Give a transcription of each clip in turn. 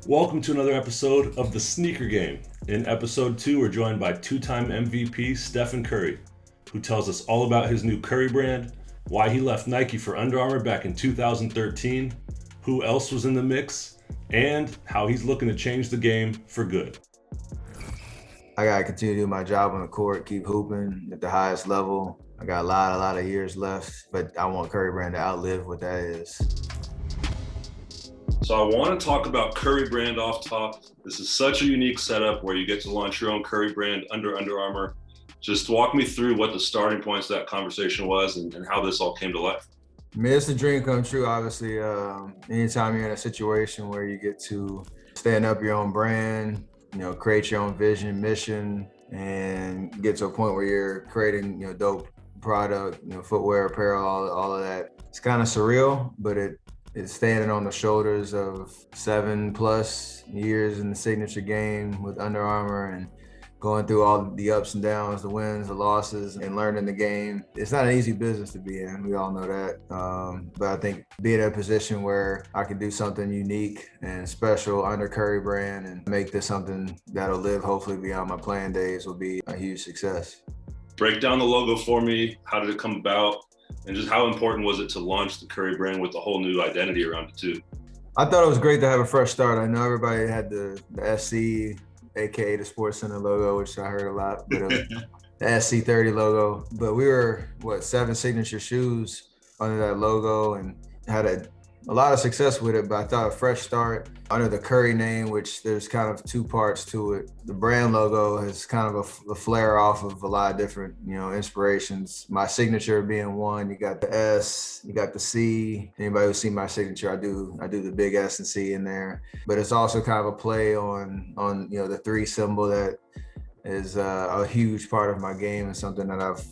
Welcome to another episode of The Sneaker Game. In episode 2, we're joined by two-time MVP Stephen Curry, who tells us all about his new Curry brand, why he left Nike for Under Armour back in 2013, who else was in the mix, and how he's looking to change the game for good. I gotta continue to do my job on the court, keep hooping at the highest level. I got a lot of years left, but I want Curry brand to outlive what that is. So I want to talk about Curry brand off top. This is such a unique setup where you get to launch your own Curry brand under Under Armour. Just walk me through what the starting points of that conversation was and how this all came to life. I mean, it's a dream come true, obviously. Anytime you're in a situation where you get to stand up your own brand, create your own vision, mission, and get to a point where you're creating, dope product, footwear, apparel, all of that. It's kind of surreal, but it's standing on the shoulders of 7+ years in the signature game with Under Armour and going through all the ups and downs, the wins, the losses, and learning the game. It's not an easy business to be in. We all know that. But I think being in a position where I can do something unique and special under Curry brand and make this something that'll live hopefully beyond my playing days will be a huge success. Break down the logo for me. How did it come about? And just how important was it to launch the Curry brand with a whole new identity around it too? I thought it was great to have a fresh start. I know everybody had the SC, AKA the Sports Center logo, which I heard a lot, but the SC30 logo. But we were, 7 signature shoes under that logo and had a lot of success with it, but I thought a fresh start under the Curry name, which there's kind of 2 parts to it. The brand logo has kind of a flare off of a lot of different, inspirations. My signature being one, you got the S, you got the C. Anybody who's seen my signature, I do the big S and C in there. But it's also kind of a play on the 3 symbol that is a huge part of my game and something that I've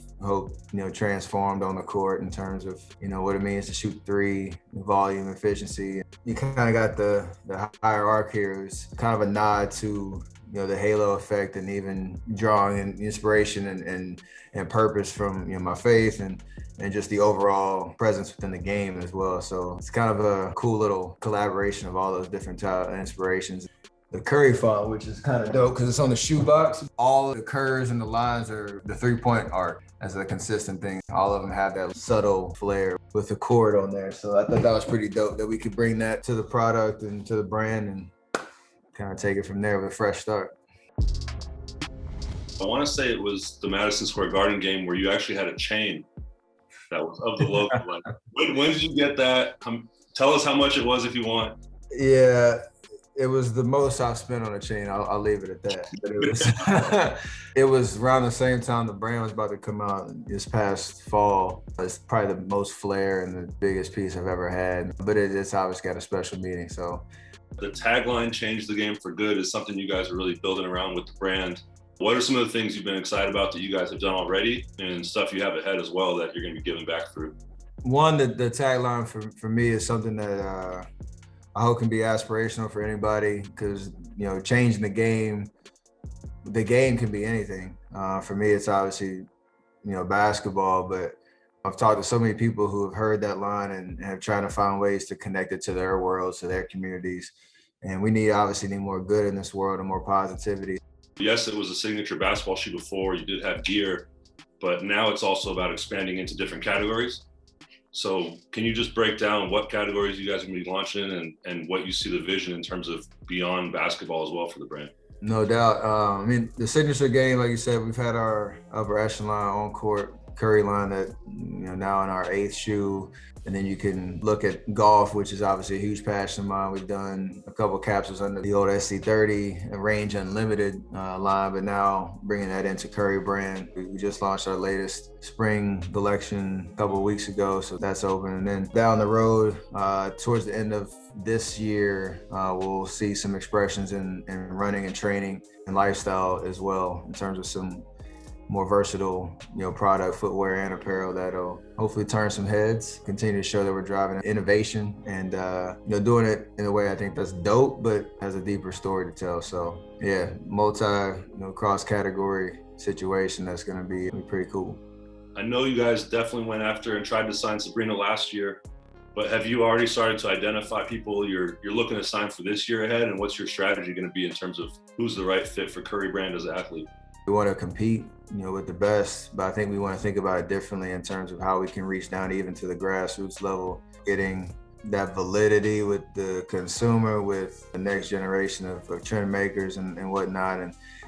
transformed on the court in terms of, what it means to shoot 3, volume, efficiency. You kind of got the higher arc here. It's kind of a nod to, the halo effect and even drawing inspiration and purpose from, my faith and just the overall presence within the game as well. So it's kind of a cool little collaboration of all those different type of inspirations. The Curry font, which is kind of dope because it's on the shoe box. All of the curves and the lines are the 3-point arc as a consistent thing. All of them have that subtle flair with the chord on there. So I thought that was pretty dope that we could bring that to the product and to the brand and kind of take it from there with a fresh start. I want to say it was the Madison Square Garden game where you actually had a chain that was of the logo. When did you get that? Tell us how much it was if you want. Yeah. It was the most I've spent on a chain. I'll leave it at that. But it was around the same time the brand was about to come out this past fall. It's probably the most flair and the biggest piece I've ever had. But it's obviously got a special meaning. So the tagline "Change the Game for Good" is something you guys are really building around with the brand. What are some of the things you've been excited about that you guys have done already and stuff you have ahead as well that you're going to be giving back through? One, the tagline for me is something that I hope can be aspirational for anybody because, changing the game can be anything. For me, it's obviously, basketball, but I've talked to so many people who have heard that line and have tried to find ways to connect it to their worlds, to their communities. And we obviously need more good in this world and more positivity. Yes, it was a signature basketball shoe before. You did have gear, but now it's also about expanding into different categories. So can you just break down what categories you guys are going to be launching and what you see the vision in terms of beyond basketball as well for the brand? No doubt. The signature game, like you said, we've had our upper echelon on-court Curry line that, now in our 8th shoe. And then you can look at golf, which is obviously a huge passion of mine. We've done a couple capsules under the old SC30 Range Unlimited line, but now bringing that into Curry brand. We just launched our latest spring collection a couple of weeks ago, so that's open. And then down the road, towards the end of this year, we'll see some expressions in running and training and lifestyle as well in terms of some more versatile, product, footwear, and apparel that'll hopefully turn some heads, continue to show that we're driving innovation and, doing it in a way I think that's dope, but has a deeper story to tell. So yeah, cross-category situation that's going to be pretty cool. I know you guys definitely went after and tried to sign Sabrina last year. But have you already started to identify people you're looking to sign for this year ahead? And what's your strategy going to be in terms of who's the right fit for Curry Brand as an athlete? We want to compete, with the best, but I think we want to think about it differently in terms of how we can reach down even to the grassroots level, getting that validity with the consumer, with the next generation of trend makers and whatnot,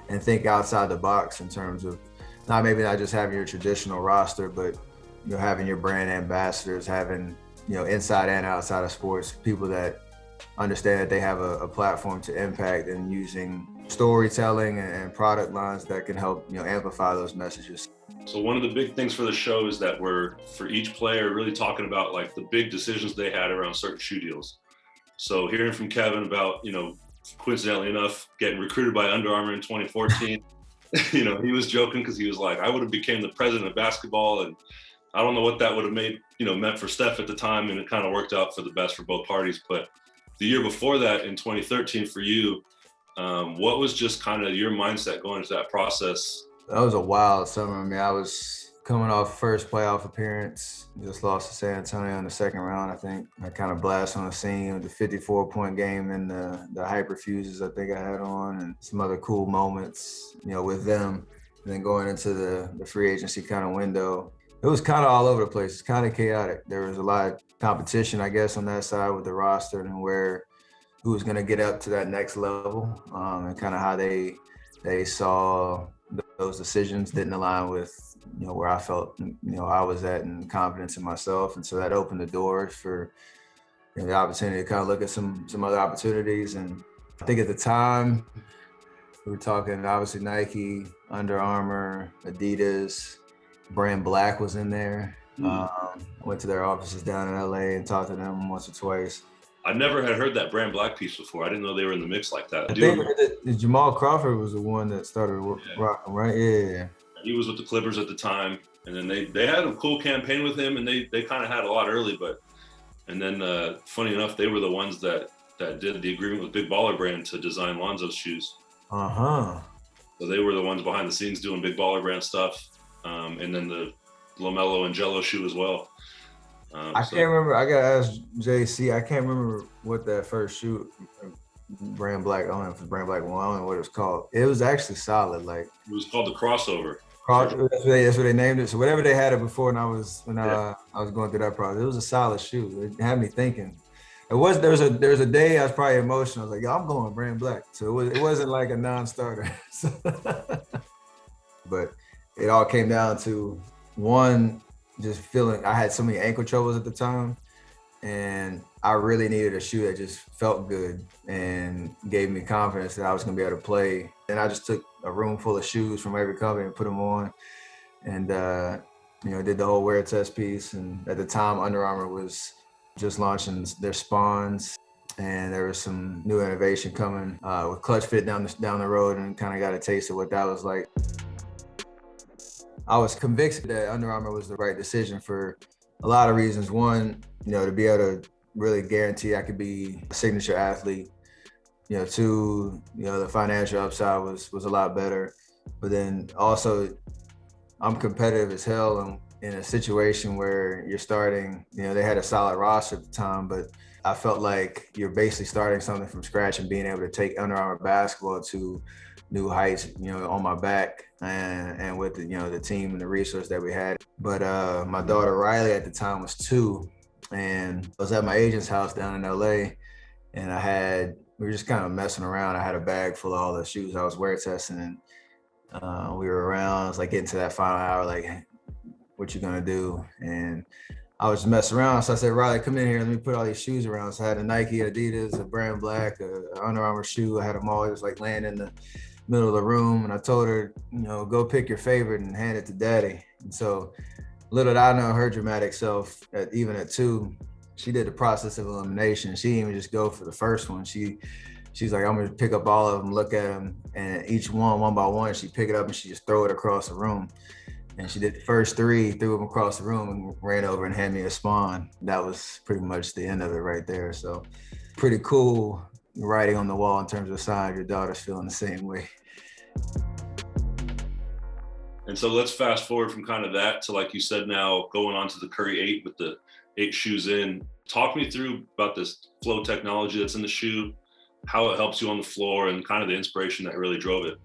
and think outside the box in terms of not just having your traditional roster, but having your brand ambassadors, having inside and outside of sports, people that understand that they have a platform to impact, and using storytelling and product lines that can help amplify those messages. So one of the big things for the show is that we're, for each player, really talking about like the big decisions they had around certain shoe deals. So hearing from Kevin about, coincidentally enough, getting recruited by Under Armour in 2014, he was joking because he was like, I would have became the president of basketball, and I don't know what that would have meant for Steph at the time, and it kind of worked out for the best for both parties. But the year before that, in 2013 for you, what was just kind of your mindset going into that process? That was a wild summer. I mean, I was coming off first playoff appearance, just lost to San Antonio in the second round, I think. I kind of blast on the scene with the 54-point game and the hyperfuses I think I had on, and some other cool moments, with them. And then going into the free agency kind of window, it was kind of all over the place. It's kind of chaotic. There was a lot of competition, I guess, on that side with the roster and who was going to get up to that next level, and kind of how they saw those decisions didn't align with where I felt I was at, and confidence in myself. And so that opened the door for the opportunity to kind of look at some other opportunities. And I think at the time we were talking obviously Nike, Under Armour, Adidas, Brand Black was in there. I went to their offices down in LA and talked to them once or twice. I never had heard that Brand Black piece before. I didn't know they were in the mix like that. I think that Jamal Crawford was the one that started rocking, right? Yeah. He was with the Clippers at the time, and then they had a cool campaign with him, and they kind of had a lot early, and then funny enough, they were the ones that did the agreement with Big Baller Brand to design Lonzo's shoes. So they were the ones behind the scenes doing Big Baller Brand stuff, and then the LaMelo and Jello shoe as well. I can't remember. I gotta ask JC. I can't remember what that first shoe, Brand Black. I don't know if it's Brand Black 1. I don't know what it was called. It was actually solid. Like, it was called the Crossover. That's what they named it. So whatever they had it before, and I was going through that process. It was a solid shoe. It had me thinking. There was a day I was probably emotional. I was like, yo, I'm going Brand Black. So it wasn't like a non-starter. But it all came down to one, just feeling I had so many ankle troubles at the time, and I really needed a shoe that just felt good and gave me confidence that I was gonna be able to play. And I just took a room full of shoes from every company and put them on, and did the whole wear test piece. And at the time, Under Armour was just launching their Spawns, and there was some new innovation coming with Clutch Fit down the road, and kind of got a taste of what that was like. I was convinced that Under Armour was the right decision for a lot of reasons. One, to be able to really guarantee I could be a signature athlete. Two, the financial upside was a lot better. But then also, I'm competitive as hell. I'm in a situation where you're starting, they had a solid roster at the time, but I felt like you're basically starting something from scratch and being able to take Under Armour basketball to new heights, on my back, and with the team and the resource that we had. But my daughter Riley at the time was 2, and I was at my agent's house down in LA, and we were just kind of messing around. I had a bag full of all the shoes I was wear testing, and we were around. I was like getting to that final hour, like, hey, what you gonna do? And I was just messing around. So I said, Riley, come in here. Let me put all these shoes around. So I had a Nike, Adidas, a Brand Black, a Under Armour shoe. I had them all just like laying in the middle of the room. And I told her, go pick your favorite and hand it to daddy. And so little did I know her dramatic self, even at 2, she did the process of elimination. She didn't even just go for the first one. She's like, I'm gonna pick up all of them, look at them, and each one by one, she pick it up and she just throw it across the room. And she did the first 3, threw them across the room, and ran over and handed me a Spawn. That was pretty much the end of it right there. So pretty cool writing on the wall in terms of a sign your daughter's feeling the same way. And so let's fast forward from kind of that to, like you said, now going on to the Curry 8 with the 8 shoes in. Talk me through about this flow technology that's in the shoe, how it helps you on the floor, and kind of the inspiration that really drove it.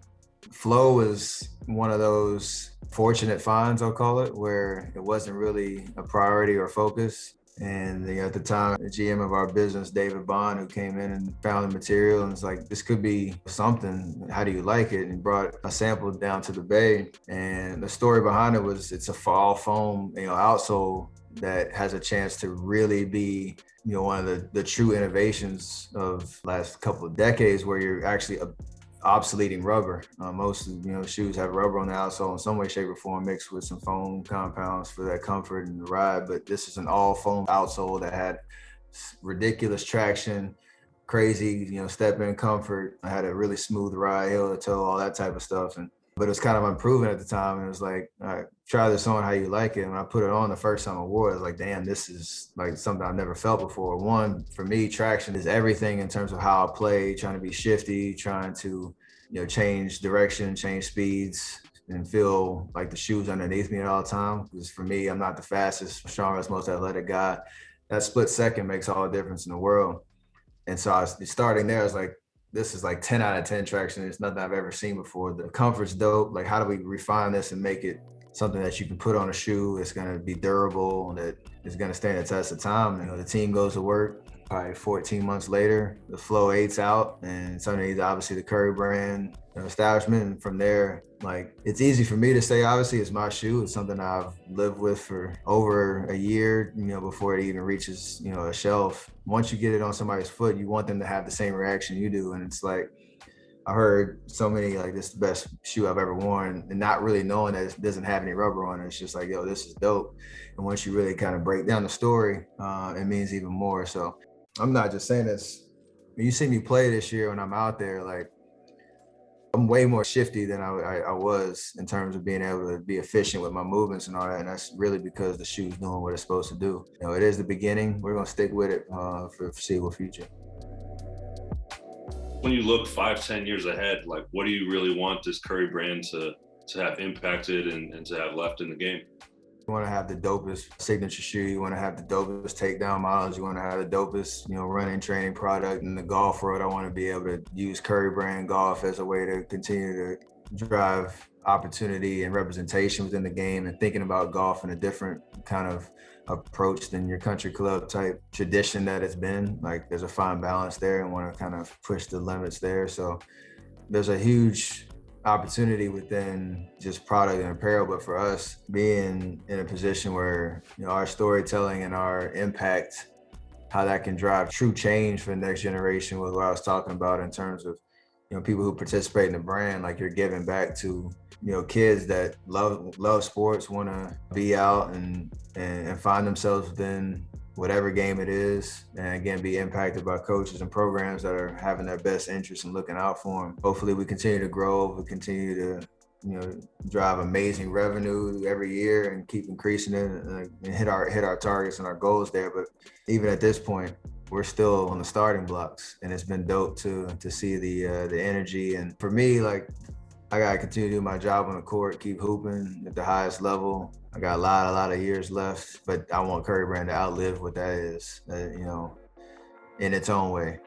Flow is one of those fortunate finds, I'll call it, where it wasn't really a priority or focus. And at the time, the GM of our business, David Bond, who came in and found the material and was like, this could be something. How do you like it? And brought a sample down to the Bay. And the story behind it was it's a fall foam, outsole that has a chance to really be, one of the true innovations of last couple of decades, where you're actually obsoleting rubber. Most shoes have rubber on the outsole in some way, shape, or form, mixed with some foam compounds for that comfort and the ride. But this is an all foam outsole that had ridiculous traction, crazy, step-in comfort. I had a really smooth ride, heel to toe, all that type of stuff. But it was kind of unproven at the time. And it was like, all right, try this on, how you like it. And when I put it on the first time I wore it, I was like, damn, this is like something I've never felt before. One, for me, traction is everything in terms of how I play, trying to be shifty, trying to, change direction, change speeds, and feel like the shoe's underneath me at all time. Because for me, I'm not the fastest, strongest, most athletic guy. That split second makes all the difference in the world. And so I was starting there, I was like, this is like 10 out of 10 traction. It's nothing I've ever seen before. The comfort's dope. Like, how do we refine this and make it something that you can put on a shoe? It's going to be durable, that is going to stand the test of time. The team goes to work. Probably 14 months later, the Flow 8's out, and it's underneath obviously the Curry brand establishment. And from there, like, it's easy for me to say, obviously it's my shoe. It's something I've lived with for over a year, before it even reaches, a shelf. Once you get it on somebody's foot, you want them to have the same reaction you do. And it's like, I heard so many, like, this is the best shoe I've ever worn, and not really knowing that it doesn't have any rubber on it. It's just like, yo, this is dope. And once you really kind of break down the story, it means even more. So I'm not just saying this. When you see me play this year, when I'm out there, like, I'm way more shifty than I was in terms of being able to be efficient with my movements and all that. And that's really because the shoe's doing what it's supposed to do. It is the beginning. We're going to stick with it for the foreseeable future. When you look 5-10 years ahead, like, what do you really want this Curry brand to have impacted and to have left in the game? You want to have the dopest signature shoe. You want to have the dopest takedown models. You want to have the dopest, running training product. In the golf world, I want to be able to use Curry brand golf as a way to continue to drive opportunity and representation within the game, and thinking about golf in a different kind of approach than your country club type tradition that it's been. Like, there's a fine balance there, and want to kind of push the limits there. So there's a huge opportunity within just product and apparel, but for us being in a position where our storytelling and our impact, how that can drive true change for the next generation, was what I was talking about in terms of people who participate in the brand. Like, you're giving back to kids that love sports, want to be out and find themselves within whatever game it is, and again, be impacted by coaches and programs that are having their best interests and looking out for them. Hopefully we continue to grow, we continue to drive amazing revenue every year and keep increasing it and hit our targets and our goals there. But even at this point, we're still on the starting blocks, and it's been dope to see the energy. And for me, like, I gotta continue to do my job on the court, keep hooping at the highest level. I got a lot of years left, but I want Curry brand to outlive what that is, in its own way.